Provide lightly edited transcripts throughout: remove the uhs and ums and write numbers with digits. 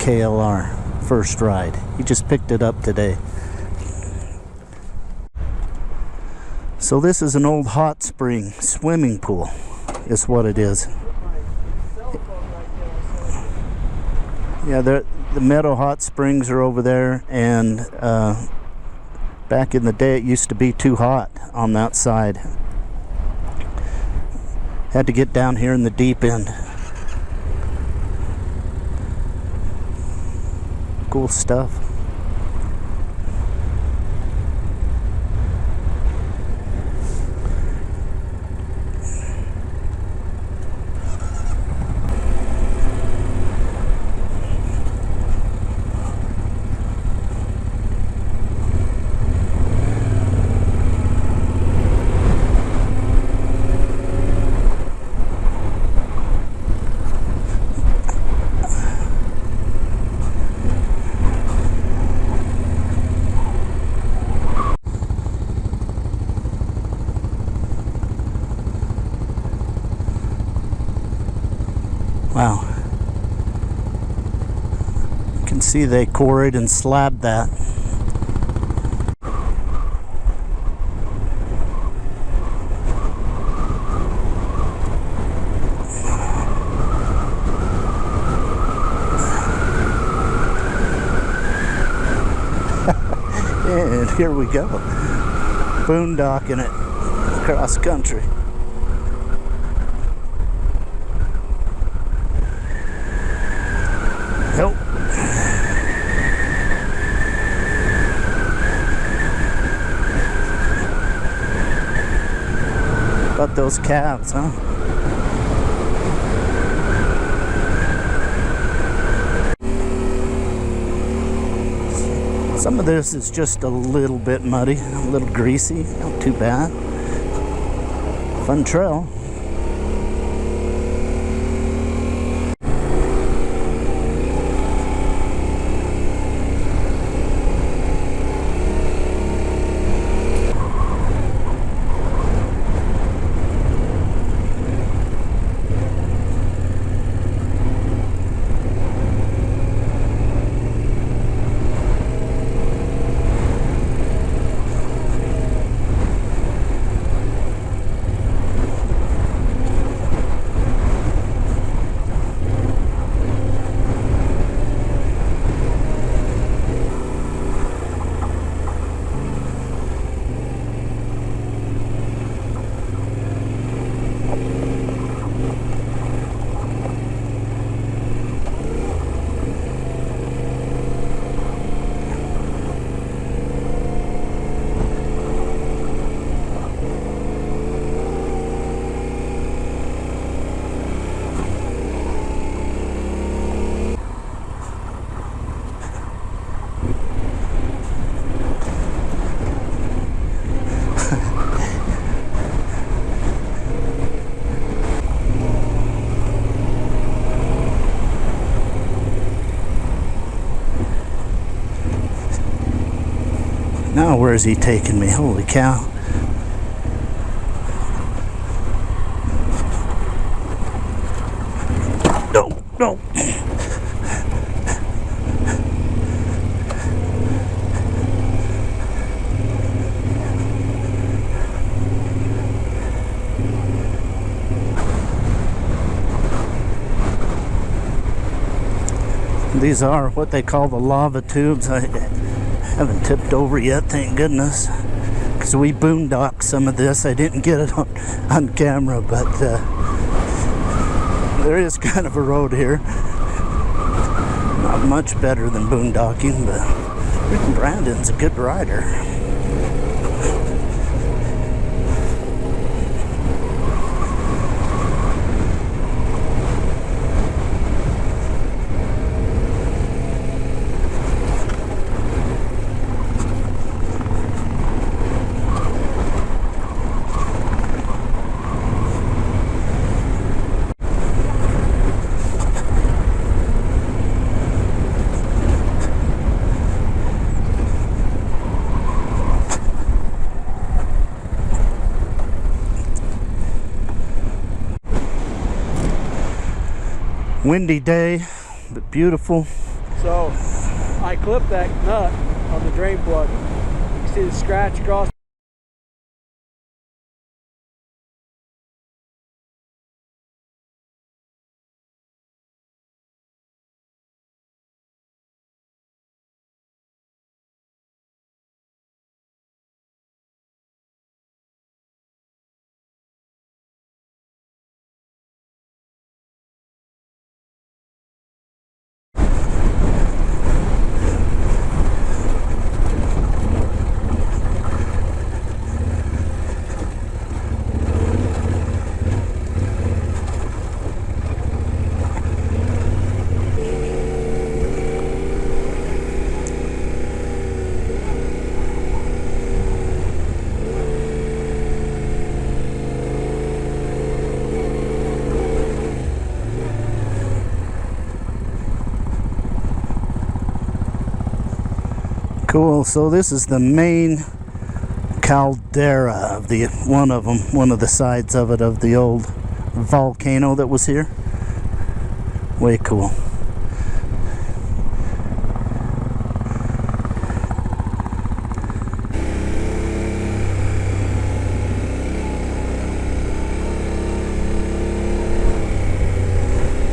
KLR first ride. He just picked it up today. So this is an old hot spring swimming pool, is what it is. Yeah, the Meadow hot springs are over there, and back in the day it used to be too hot on that side. Had to get down here in the deep end. Cool stuff. Wow. You can see they quarried and slabbed that. And here we go. Boondocking it across country. Nope. Got those calves, huh? Some of this is just a little bit muddy, a little greasy, not too bad. Fun trail. Now where is he taking me? Holy cow. No, no. These are what they call the lava tubes. I haven't tipped over yet, thank goodness, because we boondocked some of this. I didn't get it on camera, but there is kind of a road here. Not much better than boondocking, but Brandon's a good rider. Windy day, but beautiful. So I clipped that nut on the drain plug. You can see the scratch across. Cool, so this is the main caldera of the one of the sides of it, of the old volcano that was here. Way cool.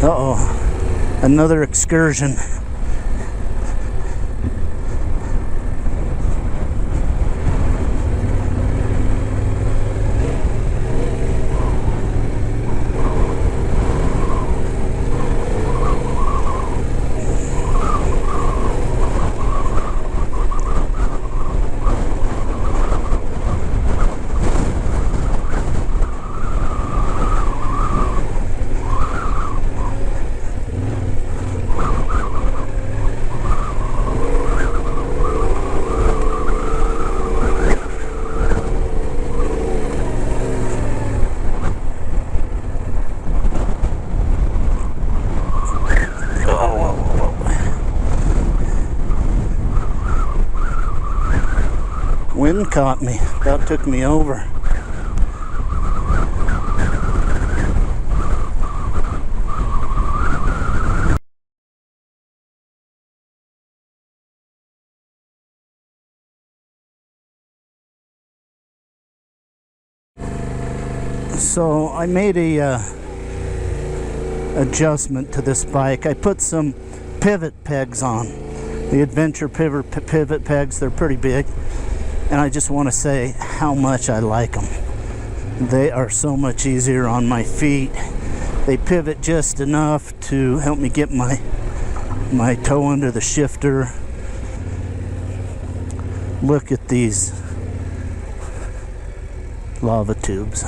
Uh-oh, another excursion. Wind caught me, about took me over. So I made a adjustment to this bike. I put some pivot pegs on, the Adventure pivot pegs. They're pretty big. And I just want to say how much I like them. They are so much easier on my feet. They pivot just enough to help me get my toe under the shifter. Look at these lavatubes.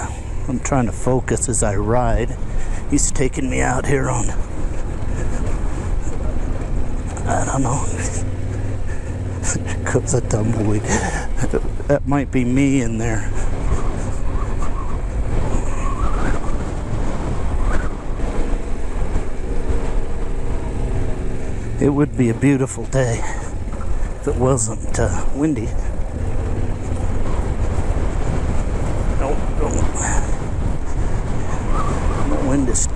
I'm trying to focus as I ride. He's taking me out here on, I don't know. Goes a tumbleweed. That might be me in there. It would be a beautiful day if it wasn't windy. The wind is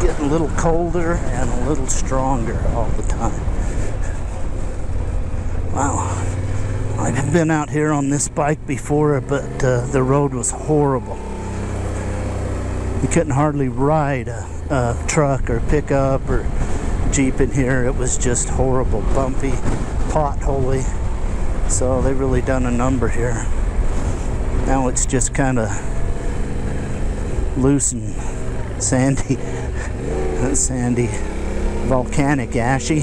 getting a little colder and a little stronger all the time. Wow. I've been out here on this bike before, but the road was horrible. You couldn't hardly ride a truck or pickup or Jeep in here. It was just horrible, bumpy, potholy. So they've really done a number here. Now it's just kind of loose and sandy, volcanic, ashy.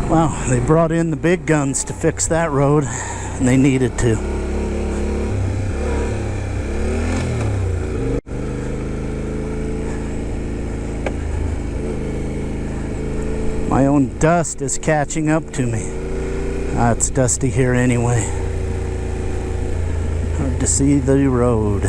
Wow, they brought in the big guns to fix that road, and they needed to. My own dust is catching up to me. It's dusty here anyway. Hard to see the road.